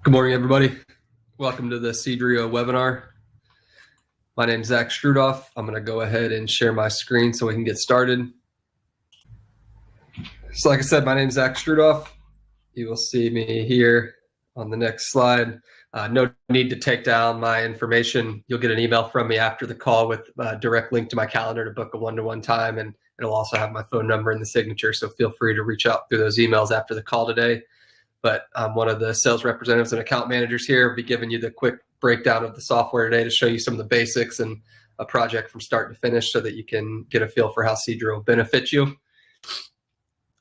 Good morning, everybody. Welcome to the Cedreo webinar. My name is Zach Strudoff. I'm going to go ahead and share my screen so we can get started. So like I said, my name is Zach Strudoff. You will see me here on the next slide. No need to take down my information. You'll get an email from me after the call with a direct link to my calendar to book a one-to-one time, and it'll also have my phone number in the signature, so feel free to reach out through those emails after the call today. But I'm one of the sales representatives and account managers here. I'll be giving you the quick breakdown of the software today to show you some of the basics and a project from start to finish so that you can get a feel for how Cedreo will benefit you.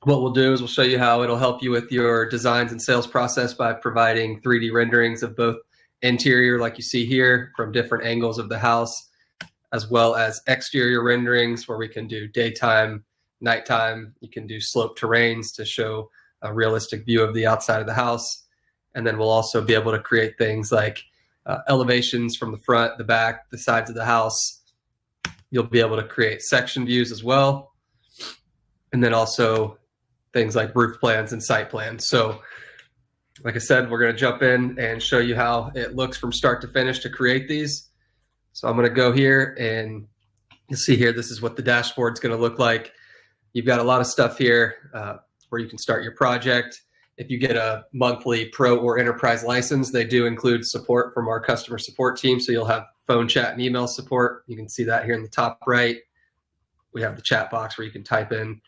What we'll do is we'll show you how it'll help you with your designs and sales process by providing 3D renderings of both interior, like you see here, from different angles of the house, as well as exterior renderings where we can do daytime, nighttime. You can do slope terrains to show a realistic view of the outside of the house. And then we'll also be able to create things like elevations from the front, the back, the sides of the house. You'll be able to create section views as well. And then also things like roof plans and site plans. So like I said, we're going to jump in and show you how it looks from start to finish to create these. So I'm going to go here and you'll see here, this is what the dashboard's going to look like. You've got a lot of stuff here where you can start your project. If you get a monthly pro or enterprise license, they do include support from our customer support team. So you'll have phone, chat, and email support. You can see that here in the top right. We have the chat box where you can type in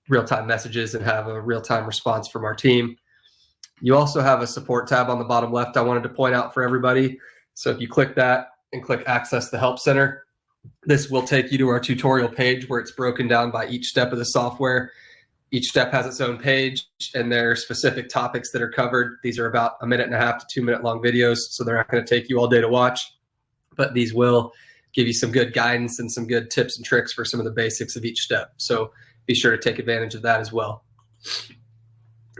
real-time messages and have a real-time response from our team. You also have a support tab on the bottom left I wanted to point out for everybody. So if you click that and click Access the Help Center, this will take you to our tutorial page where it's broken down by each step of the software. Each step has its own page, and there are specific topics that are covered. These are about 1.5 to 2 minute long videos, so they're not going to take you all day to watch, but these will give you some good guidance and some good tips and tricks for some of the basics of each step. So be sure to take advantage of that as well.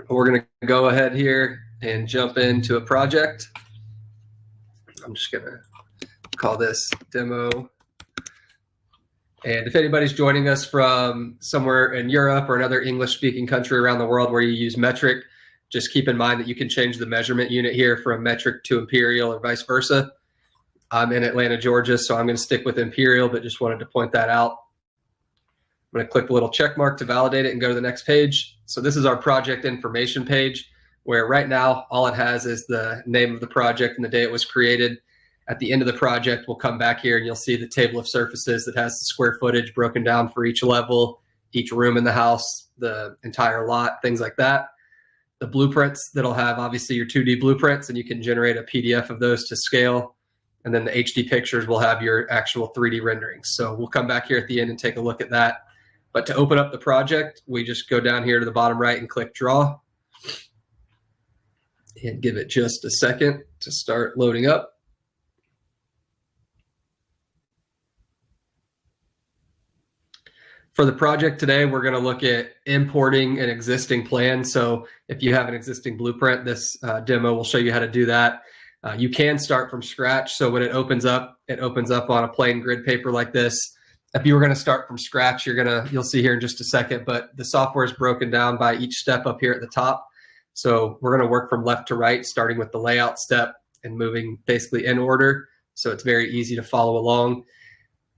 We're going to go ahead here and jump into a project. I'm just going to call this demo. And if anybody's joining us from somewhere in Europe or another English-speaking country around the world where you use metric, just keep in mind that you can change the measurement unit here from metric to imperial or vice versa. I'm in Atlanta, Georgia, so I'm going to stick with imperial, but just wanted to point that out. I'm going to click the little check mark to validate it and go to the next page. So this is our project information page, where right now all it has is the name of the project and the day it was created. At the end of the project, we'll come back here and you'll see the table of surfaces that has the square footage broken down for each level, each room in the house, the entire lot, things like that. The blueprints that'll have obviously your 2D blueprints, and you can generate a PDF of those to scale. And then the HD pictures will have your actual 3D renderings. So we'll come back here at the end and take a look at that. But to open up the project, we just go down here to the bottom right and click Draw. And give it just a second to start loading up. For the project today, we're going to look at importing an existing plan. So if you have an existing blueprint, this demo will show you how to do that. You can start from scratch. So when it opens up on a plain grid paper like this. If you were going to start from scratch, you'll see here in just a second, but the software is broken down by each step up here at the top. So we're going to work from left to right, starting with the layout step and moving basically in order. So it's very easy to follow along.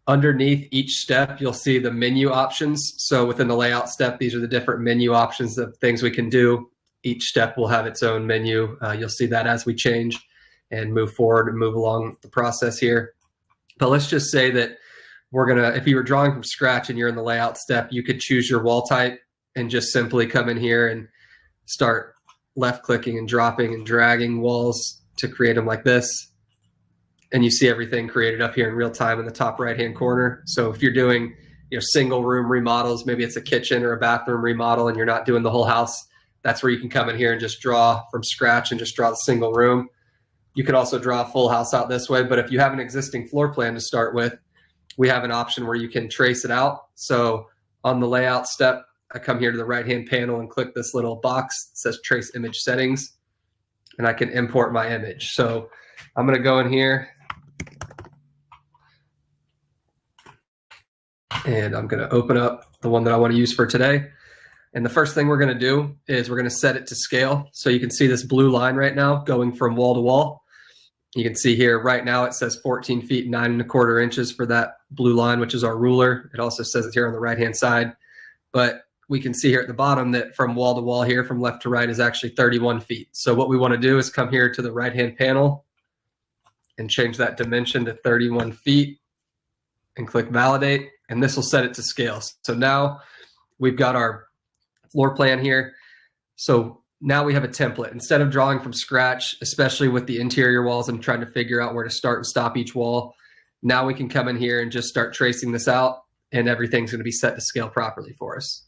Underneath each step, you'll see the menu options. So within the layout step, these are the different menu options of things we can do. Each step will have its own menu. You'll see that as we change and move forward and move along the process here. But let's just say that if you were drawing from scratch and you're in the layout step, you could choose your wall type and just simply come in here and start left clicking and dropping and dragging walls to create them like this. And you see everything created up here in real time in the top right-hand corner. So if you're doing single room remodels, maybe it's a kitchen or a bathroom remodel and you're not doing the whole house, that's where you can come in here and just draw from scratch and just draw the single room. You could also draw a full house out this way, but if you have an existing floor plan to start with, we have an option where you can trace it out. So on the layout step, I come here to the right-hand panel and click this little box that says Trace Image Settings, and I can import my image. So I'm going to go in here and I'm going to open up the one that I want to use for today. And the first thing we're going to do is we're going to set it to scale. So you can see this blue line right now going from wall to wall. You can see here right now it says 14 feet 9¼ inches for that blue line, which is our ruler. It also says it here on the right-hand side. But we can see here at the bottom that from wall to wall here, from left to right, is actually 31 feet. So what we want to do is come here to the right-hand panel and change that dimension to 31 feet and click validate. And this will set it to scale. So now we've got our floor plan here. So now we have a template. Instead of drawing from scratch, especially with the interior walls and trying to figure out where to start and stop each wall, now we can come in here and just start tracing this out, and everything's going to be set to scale properly for us.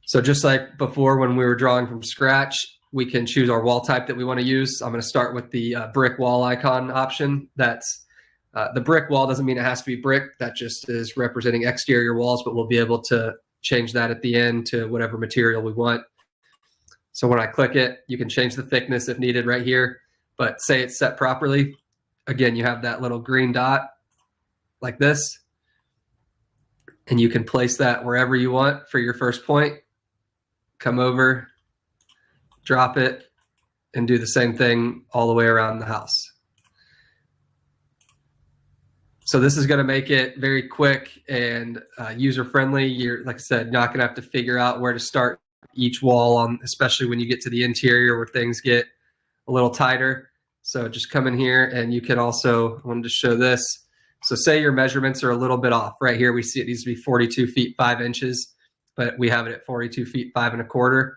So just like before when we were drawing from scratch, we can choose our wall type that we want to use. I'm going to start with the brick wall icon option. That's the brick wall doesn't mean it has to be brick. That just is representing exterior walls, but we'll be able to change that at the end to whatever material we want. So when I click it, you can change the thickness if needed right here, but say it's set properly. Again, you have that little green dot like this, and you can place that wherever you want for your first point. Come over, drop it, and do the same thing all the way around the house. So this is going to make it very quick and user-friendly. You're, like I said, not going to have to figure out where to start each wall on, especially when you get to the interior where things get a little tighter. So just come in here, and you can also, I wanted to show this. So say your measurements are a little bit off. Right here we see it needs to be 42 feet 5 inches, but we have it at 42 feet 5¼ inches.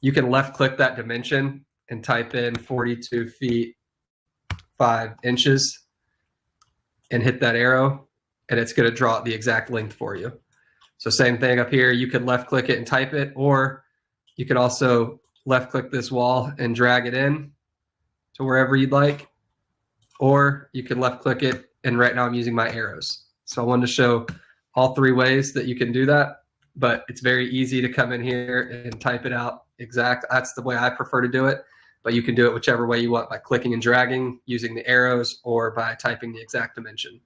You can left click that dimension and type in 42 feet 5 inches and hit that arrow, and it's going to draw the exact length for you. So same thing up here, you can left click it and type it, or you can also left click this wall and drag it in to wherever you'd like, or you can left click it, and right now I'm using my arrows. So I wanted to show all three ways that you can do that, but it's very easy to come in here and type it out exact. That's the way I prefer to do it, but you can do it whichever way you want, by clicking and dragging, using the arrows, or by typing the exact dimension.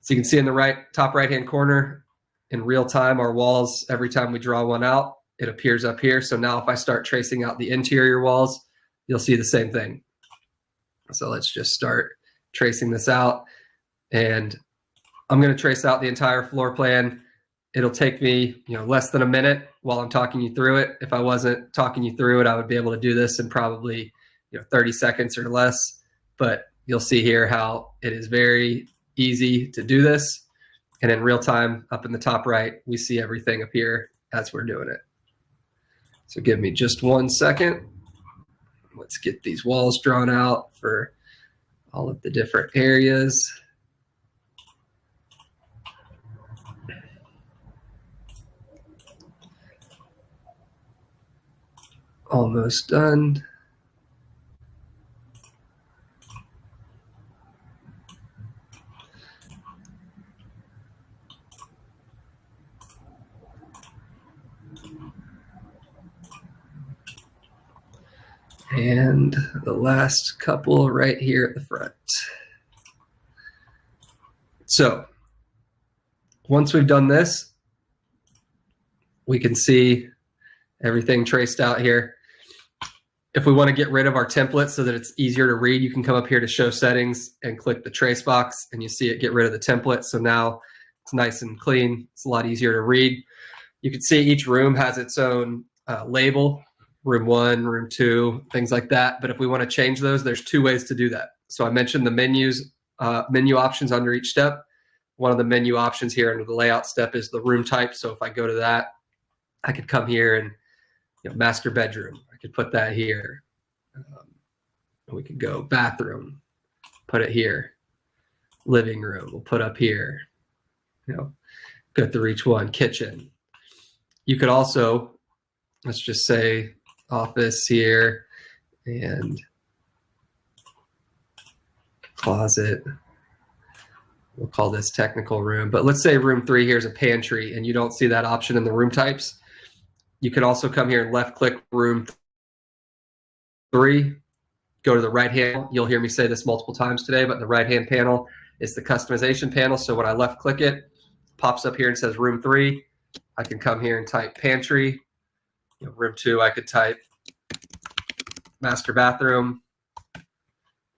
So you can see in the top right-hand corner, in real time, our walls, every time we draw one out, it appears up here. So now if I start tracing out the interior walls, you'll see the same thing. So let's just start tracing this out, and I'm going to trace out the entire floor plan. It'll take me, less than a minute while I'm talking you through it. If I wasn't talking you through it, I would be able to do this in probably 30 seconds or less. But you'll see here how it is very easy to do this. And in real time, up in the top right, we see everything appear as we're doing it. So give me just 1 second. Let's get these walls drawn out for all of the different areas. Almost done. And the last couple right here at the front. So once we've done this, we can see everything traced out here. If we want to get rid of our template so that it's easier to read, you can come up here to show settings and click the trace box, and you see it get rid of the template. So now it's nice and clean. It's a lot easier to read. You can see each room has its own label, room 1, room 2, things like that. But if we want to change those, there's 2 ways to do that. So I mentioned the menu options under each step. One of the menu options here under the layout step is the room type. So if I go to that, I could come here and master bedroom. I could put that here. We could go bathroom, put it here. Living room, we'll put up here. Go through each one. Kitchen. You could also, let's just say office here and closet. We'll call this technical room. But let's say room 3 here is a pantry, and you don't see that option in the room types. You can also come here and left click room 3, go to the right hand. You'll hear me say this multiple times today, but the right hand panel is the customization panel. So when I left click it, pops up here and says room 3. I can come here and type pantry. Room 2, I could type master bathroom,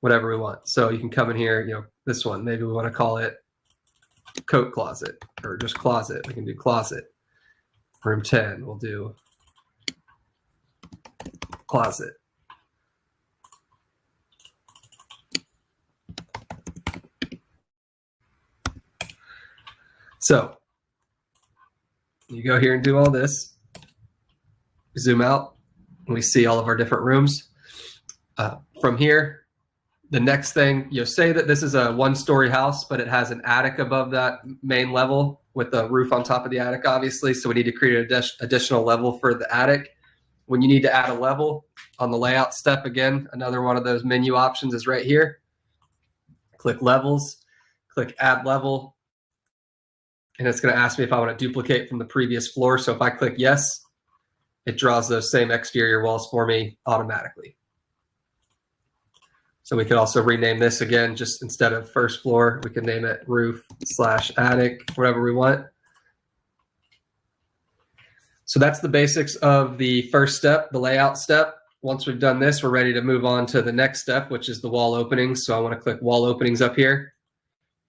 whatever we want. So you can come in here, this one, maybe we want to call it coat closet or just closet. We can do closet. Room 10, we'll do closet. So you go here and do all this, zoom out, and we see all of our different rooms. From here, the next thing, say that this is a one-story house, but it has an attic above that main level with a roof on top of the attic, obviously. So we need to create an additional level for the attic. When you need to add a level on the layout step, again, another one of those menu options is right here. Click levels, click add level, and it's going to ask me if I want to duplicate from the previous floor. So if I click yes, it draws those same exterior walls for me automatically. So we could also rename this again, just instead of first floor, we can name it roof/attic, whatever we want. So that's the basics of the first step, the layout step. Once we've done this, we're ready to move on to the next step, which is the wall openings. So I want to click wall openings up here.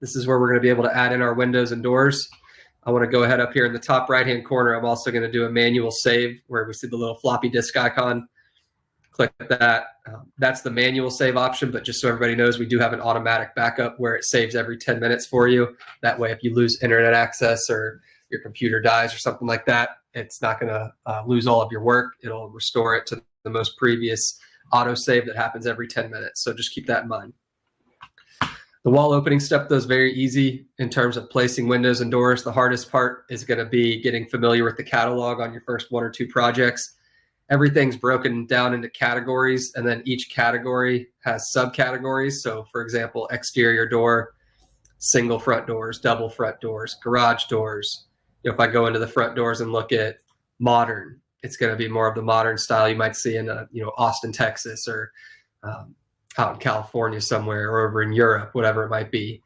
This is where we're going to be able to add in our windows and doors. I want to go ahead up here in the top right-hand corner. I'm also going to do a manual save where we see the little floppy disk icon. Click that. That's the manual save option, but just so everybody knows, we do have an automatic backup where it saves every 10 minutes for you. That way, if you lose internet access or your computer dies or something like that, it's not going to lose all of your work. It'll restore it to the most previous auto save that happens every 10 minutes. So just keep that in mind. The wall opening step, though, is very easy in terms of placing windows and doors. The hardest part is going to be getting familiar with the catalog on your first 1 or 2 projects. Everything's broken down into categories, and then each category has subcategories. So, for example, exterior door, single front doors, double front doors, garage doors. If I go into the front doors and look at modern, it's going to be more of the modern style you might see in Austin, Texas, or out in California somewhere, or over in Europe, whatever it might be.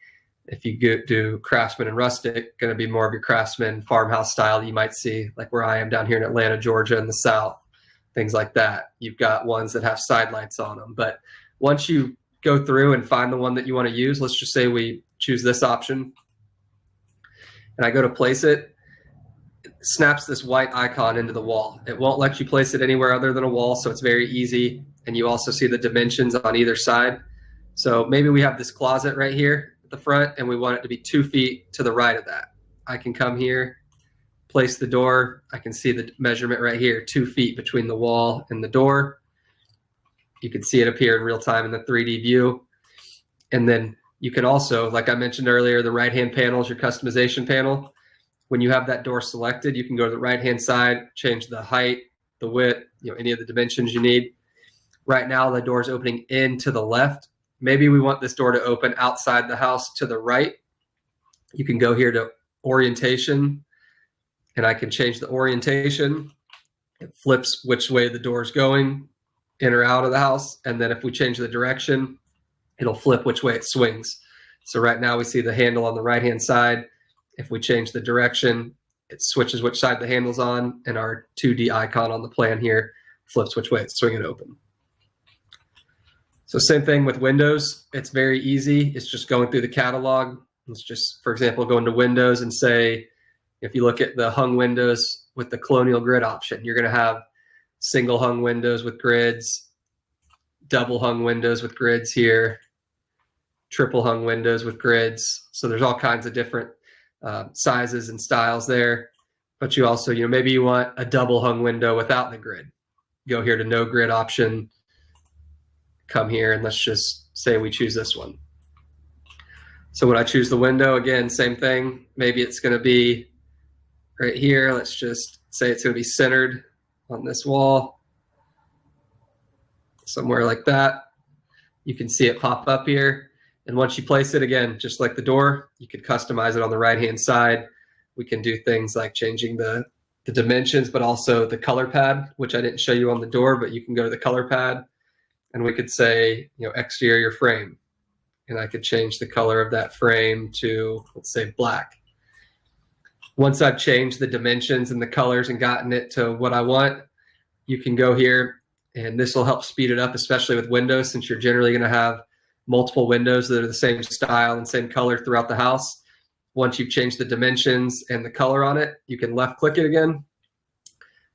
If you do craftsman and rustic, going to be more of your craftsman farmhouse style you might see, like where I am down here in Atlanta, Georgia, in the South. Things like that. You've got ones that have side lights on them. But once you go through and find the one that you want to use, let's just say we choose this option, and I go to place it, it snaps this white icon into the wall. It won't let you place it anywhere other than a wall, so it's very easy. And you also see the dimensions on either side. So maybe we have this closet right here at the front, and we want it to be 2 feet to the right of that. I can come here, place the door. I can see the measurement right here, 2 feet between the wall and the door. You can see it appear in real time in the 3D view. And then you can also, like I mentioned earlier, the right-hand panel is your customization panel. When you have that door selected, you can go to the right-hand side, change the height, the width, any of the dimensions you need. Right now, the door is opening in to the left. Maybe we want this door to open outside the house to the right. You can go here to orientation, and I can change the orientation. It flips which way the door is going, in or out of the house. And then if we change the direction, it'll flip which way it swings. So right now we see the handle on the right-hand side. If we change the direction, it switches which side the handle's on, and our 2D icon on the plan here flips which way it's swinging open. So same thing with windows. It's very easy. It's just going through the catalog. Let's just, for example, go into Windows and say, if you look at the hung windows with the colonial grid option, you're going to have single hung windows with grids, double hung windows with grids here, triple hung windows with grids. So there's all kinds of different sizes and styles there. But you also, maybe you want a double hung window without the grid. Go here to no grid option, come here, and let's just say we choose this one. So when I choose the window, again, same thing. Maybe it's going to be right here. Let's just say it's going to be centered on this wall, somewhere like that. You can see it pop up here. And once you place it, again, just like the door, you could customize it on the right-hand side. We can do things like changing the dimensions, but also the color pad, which I didn't show you on the door, but you can go to the color pad, and we could say, exterior frame. And I could change the color of that frame to, let's say, black. Once I've changed the dimensions and the colors and gotten it to what I want, you can go here, and this will help speed it up, especially with windows, since you're generally going to have multiple windows that are the same style and same color throughout the house. Once you've changed the dimensions and the color on it, you can left click it again.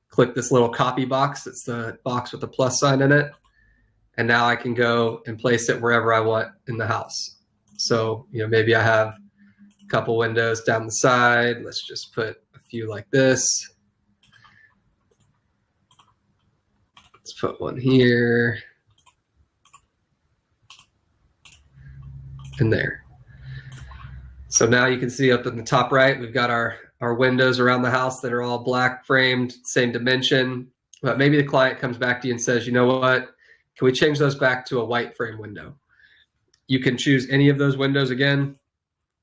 Click this little copy box. It's the box with the plus sign in it. And now I can go and place it wherever I want in the house. So, maybe I have a couple windows down the side. Let's just put a few like this. Let's put one here and there. So now you can see up in the top right, we've got our windows around the house that are all black framed, same dimension. But maybe the client comes back to you and says, you know what, can we change those back to a white frame window? You can choose any of those windows again,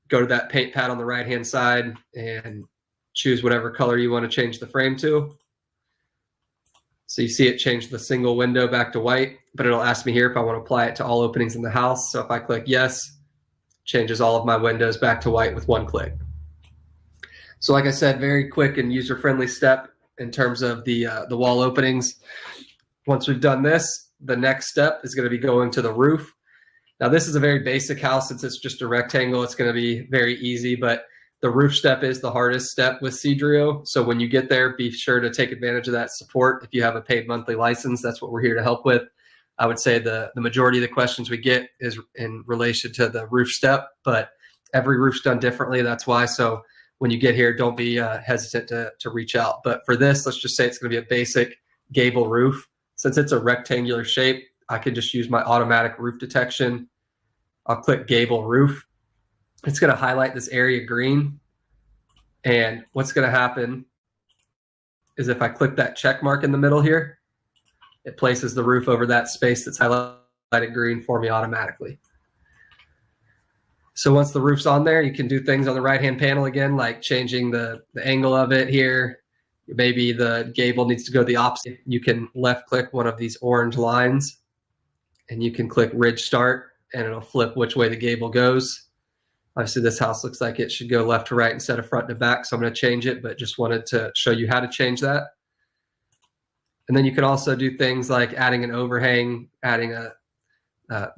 go to that paint pad on the right-hand side and choose whatever color you want to change the frame to. So you see it change the single window back to white, but it'll ask me here if I want to apply it to all openings in the house. So if I click yes, changes all of my windows back to white with one click. So like I said, very quick and user-friendly step in terms of the wall openings. Once we've done this, the next step is going to be going to the roof. Now this is a very basic house. Since it's just a rectangle, it's going to be very easy, but the roof step is the hardest step with Cedreo. So when you get there, be sure to take advantage of that support. If you have a paid monthly license, that's what we're here to help with. I would say the majority of the questions we get is in relation to the roof step, but every roof's done differently. That's why. So when you get here, don't be hesitant to reach out. But for this, let's just say it's going to be a basic gable roof. Since it's a rectangular shape, I can just use my automatic roof detection. I'll click gable roof. It's going to highlight this area green. And what's going to happen is if I click that check mark in the middle here, it places the roof over that space that's highlighted green for me automatically. So once the roof's on there, you can do things on the right-hand panel again, like changing the angle of it here. Maybe the gable needs to go the opposite. You can left click one of these orange lines and you can click ridge start and it'll flip which way the gable goes. Obviously this house looks like it should go left to right instead of front to back. So I'm going to change it, but just wanted to show you how to change that. And then you can also do things like adding an overhang, the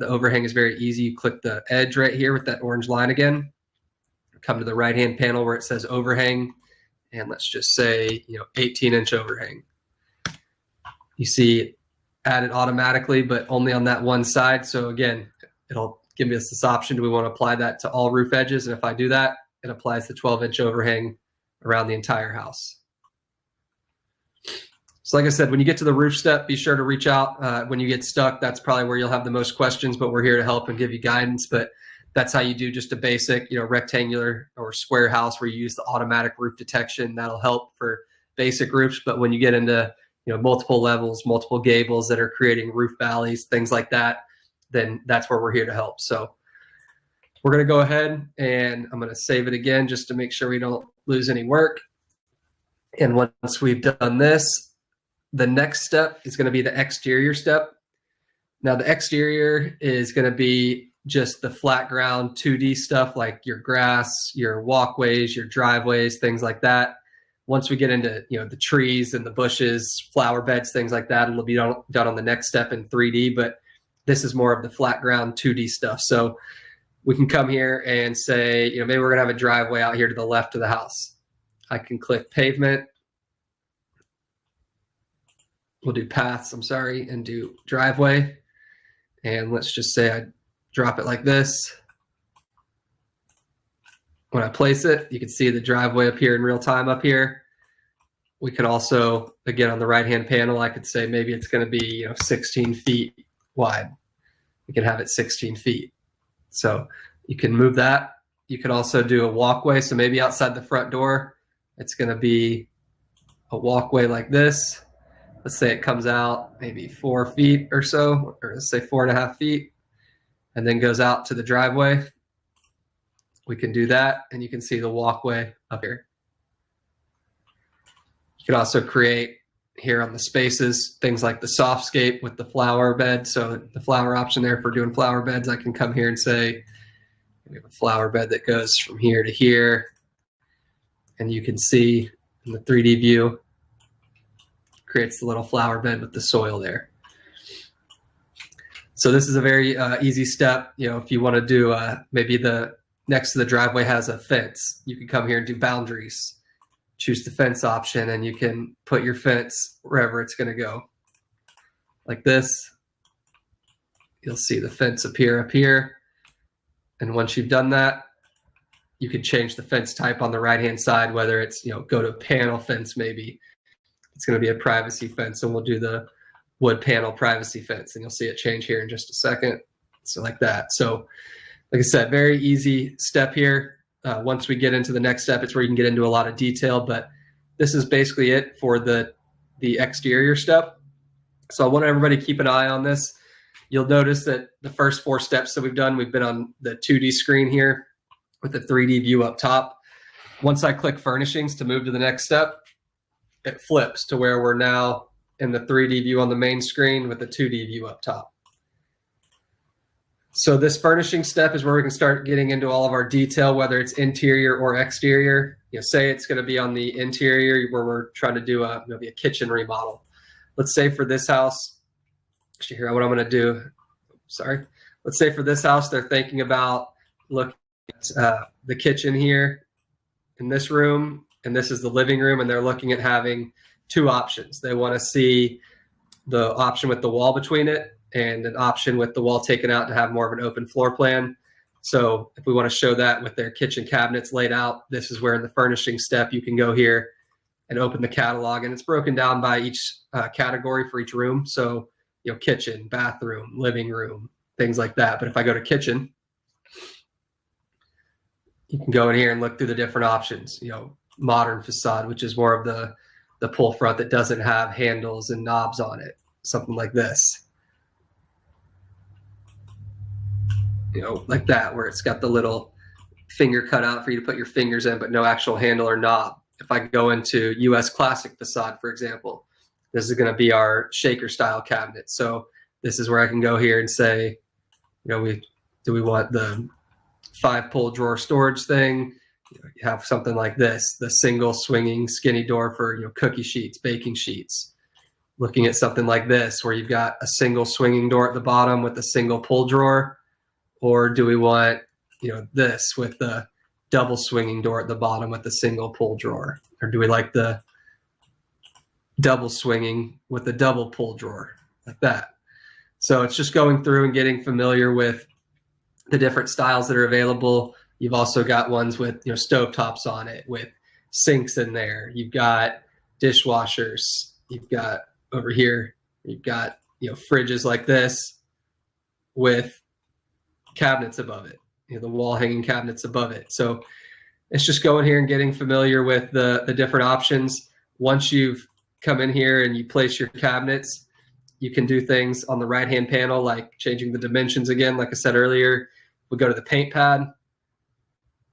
overhang is very easy. You click the edge right here with that orange line again, come to the right-hand panel where it says overhang. And let's just say, 18-inch overhang. You see added automatically, but only on that one side. So again, it'll give us this option. Do we want to apply that to all roof edges? And if I do that, it applies the 12-inch overhang around the entire house. So like I said, when you get to the roof step, be sure to reach out. When you get stuck, that's probably where you'll have the most questions, but we're here to help and give you guidance. But that's how you do just a basic, rectangular or square house where you use the automatic roof detection. That'll help for basic roofs. But when you get into, multiple levels, multiple gables that are creating roof valleys, things like that, then that's where we're here to help. So we're going to go ahead and I'm going to save it again just to make sure we don't lose any work. And once we've done this, the next step is going to be the exterior step. Now the exterior is going to be just the flat ground 2D stuff like your grass, your walkways, your driveways, things like that. Once we get into the trees and the bushes, flower beds, things like that, it'll be done on the next step in 3D, but this is more of the flat ground 2D stuff. So we can come here and say, maybe we're gonna have a driveway out here to the left of the house. I can click pavement. We'll do paths, and do driveway. And let's just say I drop it like this. When I place it, you can see the driveway up here in real time up here. We can also, again, on the right-hand panel, I could say maybe it's going to be 16 feet wide. We can have it 16 feet. So you can move that. You could also do a walkway. So maybe outside the front door, it's going to be a walkway like this. Let's say it comes out maybe 4 feet or so, or let's say 4.5 feet, and then goes out to the driveway. We can do that, and you can see the walkway up here. You can also create here on the spaces, things like the softscape with the flower bed. So the flower option there for doing flower beds, I can come here and say, we have a flower bed that goes from here to here. and you can see in the 3D view, creates the little flower bed with the soil there. So this is a very easy step. If you want to do maybe the next to the driveway has a fence, you can come here and do boundaries. Choose the fence option, and you can put your fence wherever it's going to go. Like this, you'll see the fence appear up here. And once you've done that, you can change the fence type on the right-hand side, whether it's, go to panel fence maybe. It's going to be a privacy fence, and we'll do the wood panel privacy fence, and you'll see it change here in just a second. So like that. So like I said, very easy step here. Once we get into the next step, it's where you can get into a lot of detail, but this is basically it for the exterior step. So I want everybody to keep an eye on this. You'll notice that the first 4 steps that we've done, we've been on the 2D screen here with the 3D view up top. Once I click furnishings to move to the next step, it flips to where we're now in the 3D view on the main screen with the 2D view up top. So this furnishing step is where we can start getting into all of our detail, whether it's interior or exterior. Say it's going to be on the interior where we're trying to do maybe a kitchen remodel. Let's say for this house, actually here, what I'm going to do, sorry. Let's say for this house, they're thinking about looking at the kitchen here in this room, and this is the living room, and they're looking at having 2 options. They want to see the option with the wall between it and an option with the wall taken out to have more of an open floor plan. So if we want to show that with their kitchen cabinets laid out, this is where in the furnishing step you can go here and open the catalog, and it's broken down by each category for each room. So kitchen, bathroom, living room, things like that. But if I go to kitchen, you can go in here and look through the different options. Modern facade, which is more of the pull front that doesn't have handles and knobs on it, something like this. Like that, where it's got the little finger cut out for you to put your fingers in, but no actual handle or knob. If I go into US classic facade, for example, this is going to be our shaker style cabinet. So this is where I can go here and say, do we want the 5-pull drawer storage thing? You have something like this, the single swinging skinny door for cookie sheets, baking sheets. Looking at something like this, where you've got a single swinging door at the bottom with a single pull drawer. Or do we want, this with the double swinging door at the bottom with the single pull drawer? Or do we like the double swinging with the double pull drawer, like that? So it's just going through and getting familiar with the different styles that are available. You've also got ones with, stove tops on it with sinks in there. You've got dishwashers. You've got over here, you've got, fridges like this with cabinets above it, the wall hanging cabinets above it. So it's just going here and getting familiar with the different options. Once you've come in here and you place your cabinets, you can do things on the right-hand panel, like changing the dimensions again. Like I said earlier, we go to the paint pad.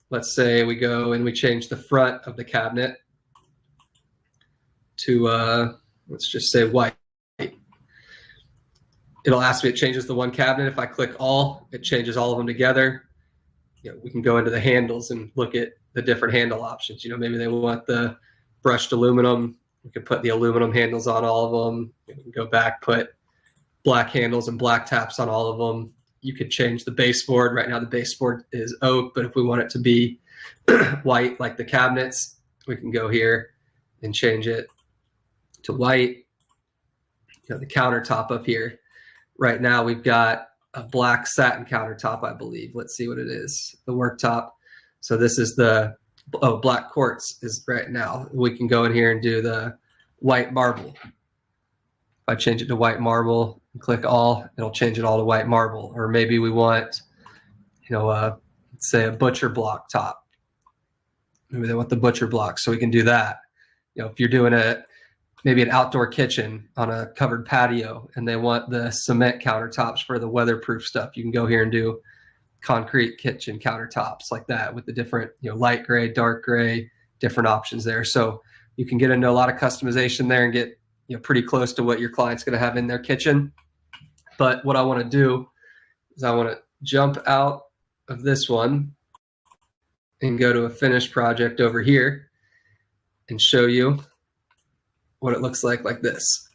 Let's say we go and we change the front of the cabinet to, let's just say white. It'll ask me, it changes the one cabinet. If I click all, it changes all of them together. We can go into the handles and look at the different handle options. Maybe they want the brushed aluminum. We can put the aluminum handles on all of them. We can go back, put black handles and black taps on all of them. You could change the baseboard. Right now the baseboard is oak, but if we want it to be white like the cabinets, we can go here and change it to white. The countertop up here. Right now we've got a black satin countertop, I believe. Let's see what it is. The worktop. So this is the black quartz is right now. We can go in here and do the white marble. If I change it to white marble and click all, it'll change it all to white marble. Or maybe we want, let's say a butcher block top. Maybe they want the butcher block, so we can do that. If you're doing maybe an outdoor kitchen on a covered patio and they want the cement countertops for the weatherproof stuff, you can go here and do concrete kitchen countertops like that with the different, light gray, dark gray, different options there. So you can get into a lot of customization there and get, pretty close to what your client's going to have in their kitchen. But what I want to do is I want to jump out of this one and go to a finished project over here. and show you what it looks like this.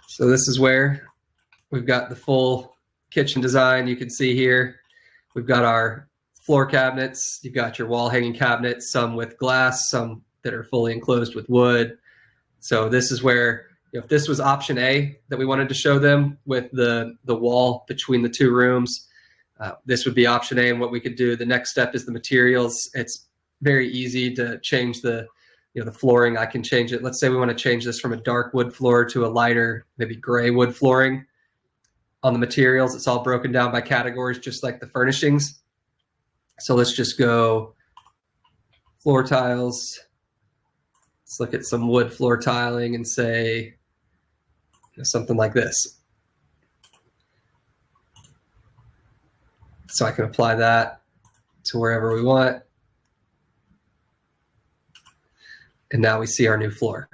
So this is where we've got the full kitchen design. You can see here, we've got our floor cabinets. You've got your wall hanging cabinets, some with glass, some that are fully enclosed with wood. So this is where, if this was option A that we wanted to show them with the wall between the two rooms, this would be option A. And what we could do, the next step is the materials. It's very easy to change the flooring. I can change it. Let's say we want to change this from a dark wood floor to a lighter, maybe gray wood flooring. On the materials, it's all broken down by categories, just like the furnishings. So let's just go floor tiles. Let's look at some wood floor tiling and say something like this. So I can apply that to wherever we want. And now we see our new floor.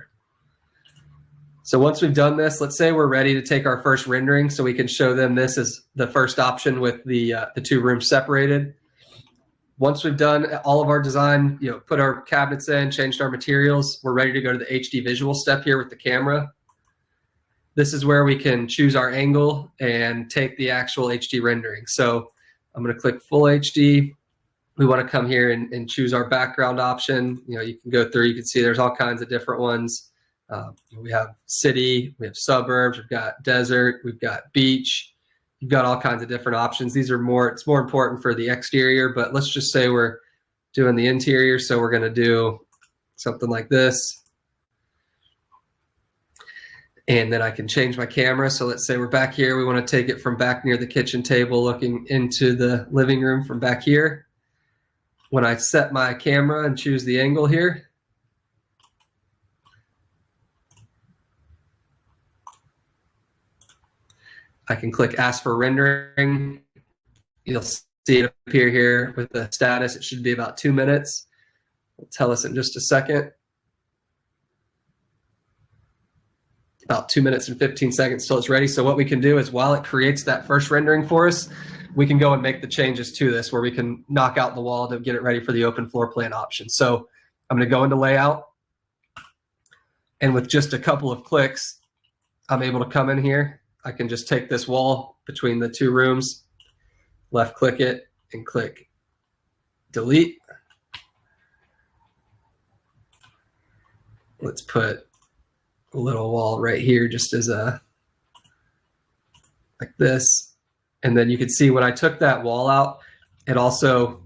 So once we've done this, let's say we're ready to take our first rendering, so we can show them this as the first option with the two rooms separated. Once we've done all of our design, put our cabinets in, changed our materials, we're ready to go to the HD visual step here with the camera. This is where we can choose our angle and take the actual HD rendering. So I'm going to click full HD. We want to come here and choose our background option. You can go through, you can see there's all kinds of different ones. We have city, we have suburbs, we've got desert, we've got beach. You've got all kinds of different options. These are it's more important for the exterior, but let's just say we're doing the interior. So we're going to do something like this. And then I can change my camera. So let's say we're back here. We want to take it from back near the kitchen table, looking into the living room from back here. When I set my camera and choose the angle here, I can click ask for rendering. You'll see it appear here with the status. It should be about 2 minutes. It'll tell us in just a second. About 2 minutes and 15 seconds till it's ready. So what we can do is, while it creates that first rendering for us, we can go and make the changes to this, where we can knock out the wall to get it ready for the open floor plan option. So I'm going to go into layout, and with just a couple of clicks, I'm able to come in here. I can just take this wall between the two rooms, left click it, and click delete. Let's put a little wall right here, just as like this. And then you can see when I took that wall out, it also,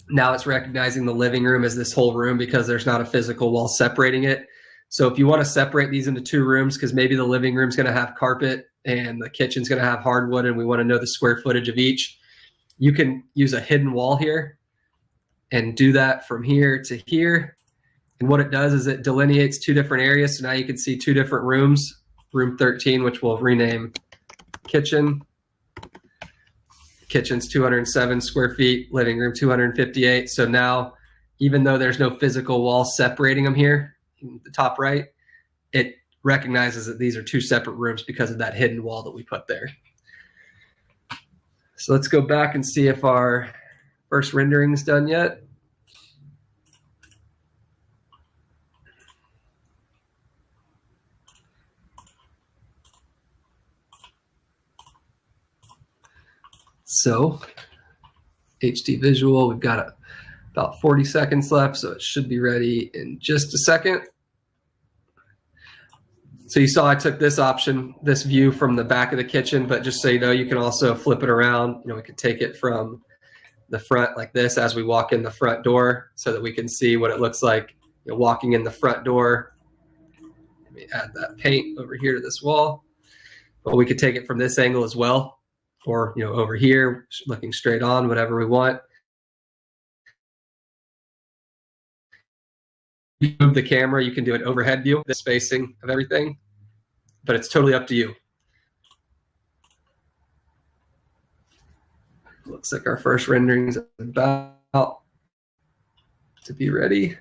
now it's recognizing the living room as this whole room, because there's not a physical wall separating it. So if you want to separate these into two rooms, because maybe the living room's going to have carpet and the kitchen's going to have hardwood, and we want to know the square footage of each, you can use a hidden wall here and do that from here to here. And what it does is it delineates two different areas. So now you can see two different rooms, room 13, which we'll rename kitchen. Kitchen's 207 square feet, living room 258. So now, even though there's no physical wall separating them here in the top right, it recognizes that these are two separate rooms because of that hidden wall that we put there. So let's go back and see if our first rendering is done yet. So HD visual, we've got about 40 seconds left, so it should be ready in just a second. So you saw I took this option, this view from the back of the kitchen, but just so you know, you can also flip it around. We could take it from the front like this as we walk in the front door, so that we can see what it looks like walking in the front door. Let me add that paint over here to this wall. But we could take it from this angle as well, or over here, looking straight on, whatever we want. You move the camera, you can do an overhead view, the spacing of everything, but it's totally up to you. Looks like our first rendering is about to be ready.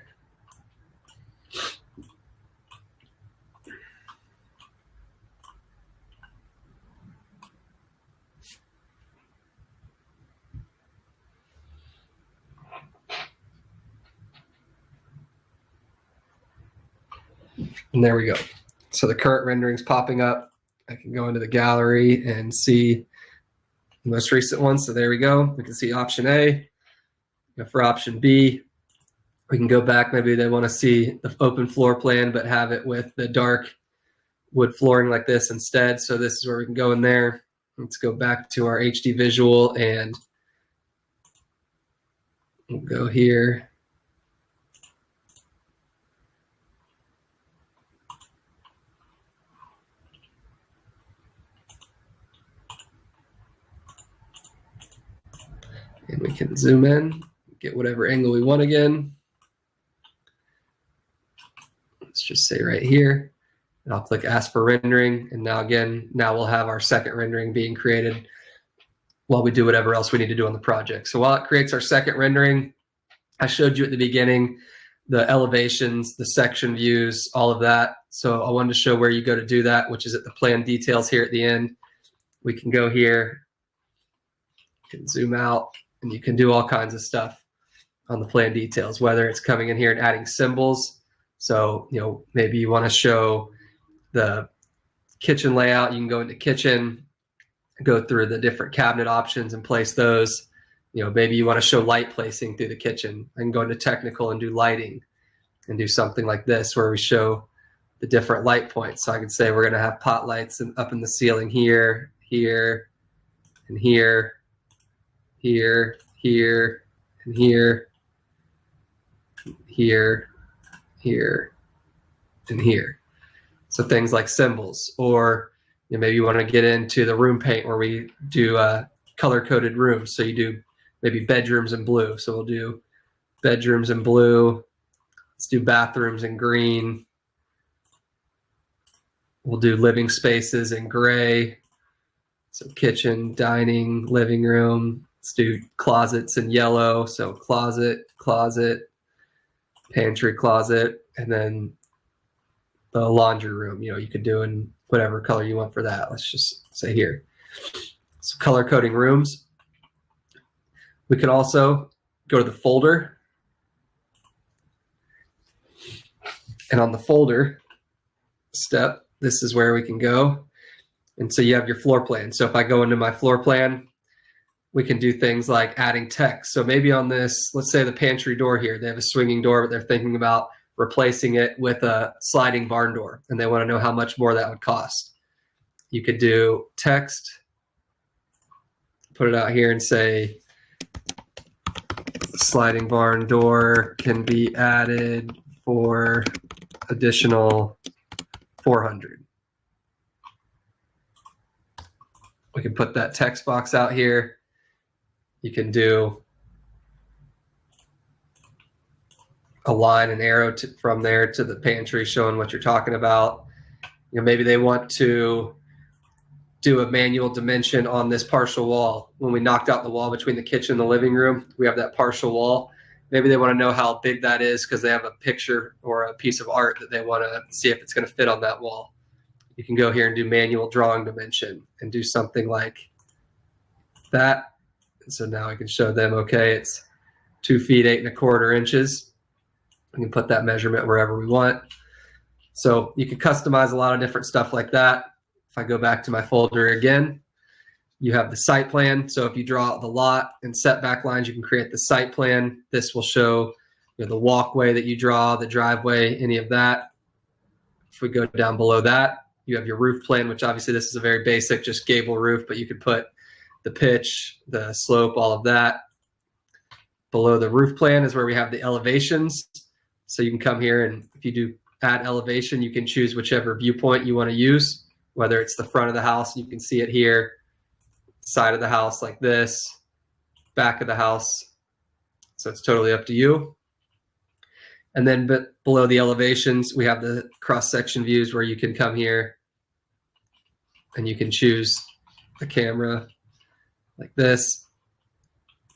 And there we go. So the current rendering's popping up. I can go into the gallery and see the most recent one. So there we go. We can see option A. For option B, we can go back. Maybe they want to see the open floor plan, but have it with the dark wood flooring like this instead. So this is where we can go in there. Let's go back to our HD visual and we'll go here. And we can zoom in, get whatever angle we want again. Let's just say right here. And I'll click ask for rendering. And now again, now we'll have our second rendering being created while we do whatever else we need to do on the project. So while it creates our second rendering, I showed you at the beginning the elevations, the section views, all of that. So I wanted to show where you go to do that, which is at the plan details here at the end. We can go here, you can zoom out, and you can do all kinds of stuff on the plan details, whether it's coming in here and adding symbols. So, you know, maybe you want to show the kitchen layout. You can go into kitchen, go through the different cabinet options and place those. You know, maybe you want to show light placing through the kitchen. I can go into technical and do lighting and do something like this where we show the different light points. So I could say we're going to have pot lights up in the ceiling here, here, and here, here, here, and here, here, here, and here. So things like symbols, or you know, maybe you want to get into the room paint where we do color-coded rooms. So you do maybe bedrooms in blue. So we'll do bedrooms in blue. Let's do bathrooms in green. We'll do living spaces in gray. So kitchen, dining, living room. Let's do closets in yellow. So closet, closet, pantry, closet, and then the laundry room. You know, you could do in whatever color you want for that. Let's just say here. So color coding rooms. We can also go to the folder. And on the folder step, this is where we can go. And so you have your floor plan. So if I go into my floor plan, we can do things like adding text. So maybe on this, let's say the pantry door here, they have a swinging door, but they're thinking about replacing it with a sliding barn door, and they want to know how much more that would cost. You could do text, put it out here and say, sliding barn door can be added for additional $400. We can put that text box out here. You can do a line and arrow from there to the pantry showing what you're talking about. You know, maybe they want to do a manual dimension on this partial wall. When we knocked out the wall between the kitchen and the living room, we have that partial wall. Maybe they want to know how big that is because they have a picture or a piece of art that they want to see if it's going to fit on that wall. You can go here and do manual drawing dimension and do something like that. And so now I can show them, okay, it's 2 feet 8¼ inches. We can put that measurement wherever we want. So you can customize a lot of different stuff like that. If I go back to my folder again, you have the site plan. So if you draw out the lot and setback lines, you can create the site plan. This will show, you know, the walkway that you draw, the driveway, any of that. If we go down below that, you have your roof plan, which obviously this is a very basic, just gable roof, but you could put the pitch, the slope, all of that. Below the roof plan is where we have the elevations. So you can come here and if you do add elevation, you can choose whichever viewpoint you want to use, whether it's the front of the house, you can see it here, side of the house like this, back of the house. So it's totally up to you. And then below the elevations, we have the cross-section views where you can come here and you can choose the camera like this.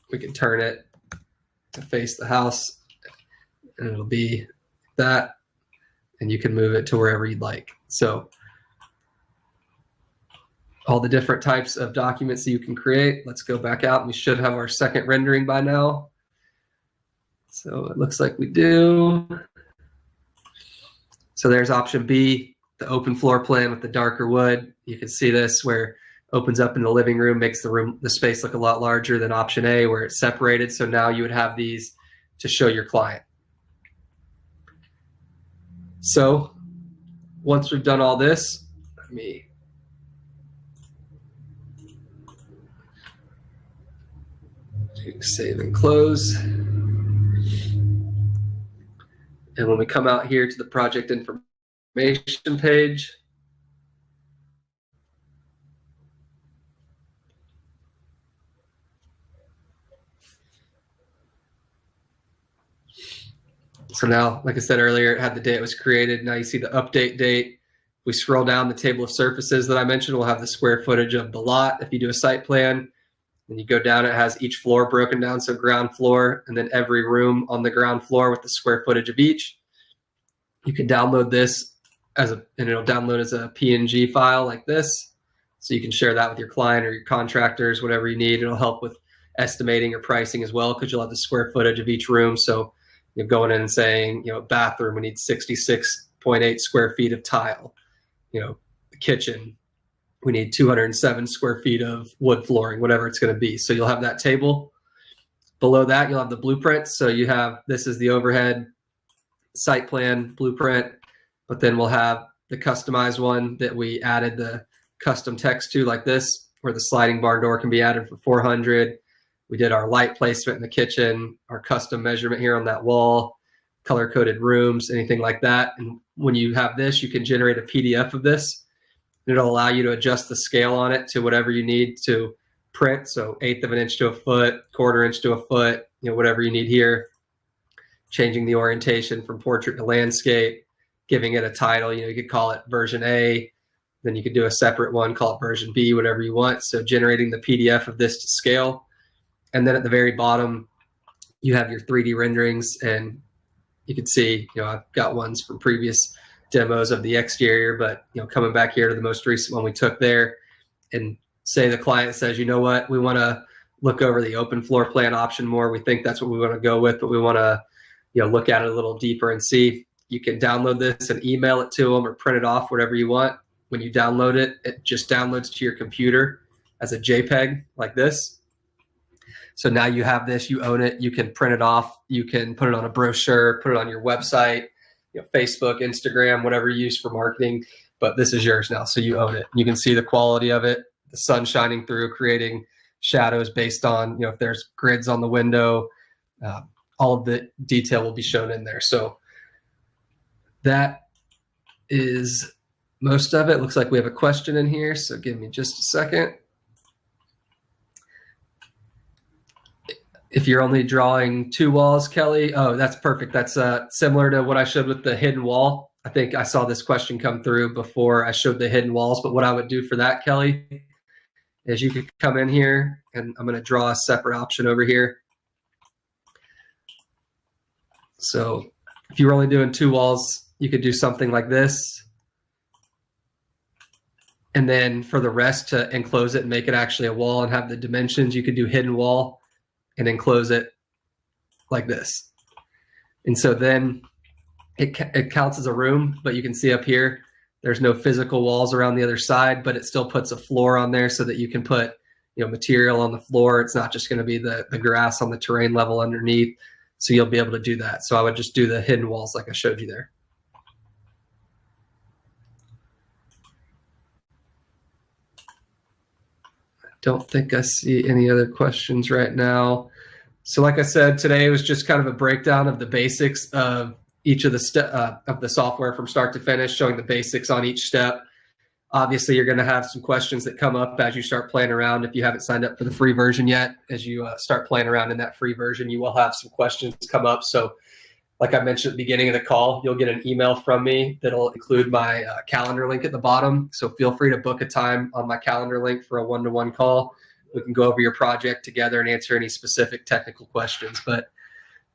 We can turn it to face the house and it'll be that, and you can move it to wherever you'd like. So all the different types of documents that you can create. Let's go back out and we should have our second rendering by now. So it looks like we do. So there's option B, the open floor plan with the darker wood. You can see this where it opens up in the living room, makes the space look a lot larger than option A where it's separated. So now you would have these to show your client. So once we've done all this, let me save and close. And when we come out here to the project information page, so now, like I said earlier, it had the day it was created. Now you see the update date. If we scroll down the table of surfaces that I mentioned, we'll have the square footage of the lot. If you do a site plan, and you go down, it has each floor broken down, so ground floor, and then every room on the ground floor with the square footage of each. You can download this and it'll download as a PNG file like this. So you can share that with your client or your contractors, whatever you need. It'll help with estimating or pricing as well, because you'll have the square footage of each room. So you're going in and saying, bathroom, we need 66.8 square feet of tile. The kitchen, we need 207 square feet of wood flooring, whatever it's going to be. So you'll have that table. Below that, you'll have the blueprint. So you have, this is the overhead site plan blueprint, but then we'll have the customized one that we added the custom text to, like this, where the sliding barn door can be added for 400. We did our light placement in the kitchen, our custom measurement here on that wall, color-coded rooms, anything like that. And when you have this, you can generate a PDF of this. It'll allow you to adjust the scale on it to whatever you need to print. So 1/8 of an inch to a foot, 1/4 inch to a foot, whatever you need here. Changing the orientation from portrait to landscape, giving it a title. You could call it version A, then you could do a separate one, call it version B, whatever you want. So generating the PDF of this to scale. And then at the very bottom, you have your 3D renderings, and you can see, I've got ones from previous demos of the exterior, but coming back here to the most recent one we took there, and say the client says, you know what, we want to look over the open floor plan option more. We think that's what we want to go with, but we want to look at it a little deeper and see. You can download this and email it to them or print it off, whatever you want. When you download it, it just downloads to your computer as a JPEG like this. So now you have this, you own it, you can print it off, you can put it on a brochure, put it on your website, Facebook, Instagram, whatever you use for marketing, but this is yours now, so you own it. You can see the quality of it, the sun shining through, creating shadows based on, if there's grids on the window, all of the detail will be shown in there. So that is most of it. Looks like we have a question in here, so give me just a second. If you're only drawing 2 walls, Kelly, oh, that's perfect. That's similar to what I showed with the hidden wall. I think I saw this question come through before I showed the hidden walls, but what I would do for that, Kelly, is you could come in here, and I'm going to draw a separate option over here. So if you were only doing 2 walls, you could do something like this. And then for the rest, to enclose it and make it actually a wall and have the dimensions, you could do hidden wall and enclose it like this. And so then it counts as a room, but you can see up here, there's no physical walls around the other side, but it still puts a floor on there so that you can put material on the floor. It's not just going to be the grass on the terrain level underneath. So you'll be able to do that. So I would just do the hidden walls like I showed you there. Don't think I see any other questions right now. So like I said, today was just kind of a breakdown of the basics of each of the software from start to finish, showing the basics on each step. Obviously, you're going to have some questions that come up as you start playing around. If you haven't signed up for the free version yet, as you start playing around in that free version, you will have some questions come up. So like I mentioned at the beginning of the call, you'll get an email from me that'll include my calendar link at the bottom. So feel free to book a time on my calendar link for a one-to-one call. We can go over your project together and answer any specific technical questions. But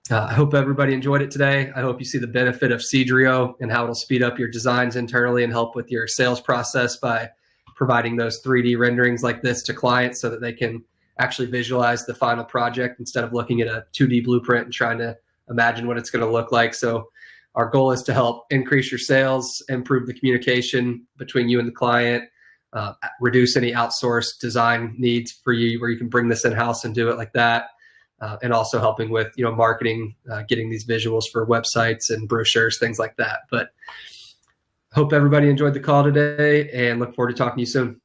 I hope everybody enjoyed it today. I hope you see the benefit of Cedreo and how it'll speed up your designs internally and help with your sales process by providing those 3D renderings like this to clients so that they can actually visualize the final project instead of looking at a 2D blueprint and trying to imagine what it's going to look like. So Our goal is to help increase your sales, improve the communication between you and the client, reduce any outsourced design needs for you where you can bring this in-house and do it like that. And also helping with, marketing, getting these visuals for websites and brochures, things like that. But hope everybody enjoyed the call today and look forward to talking to you soon.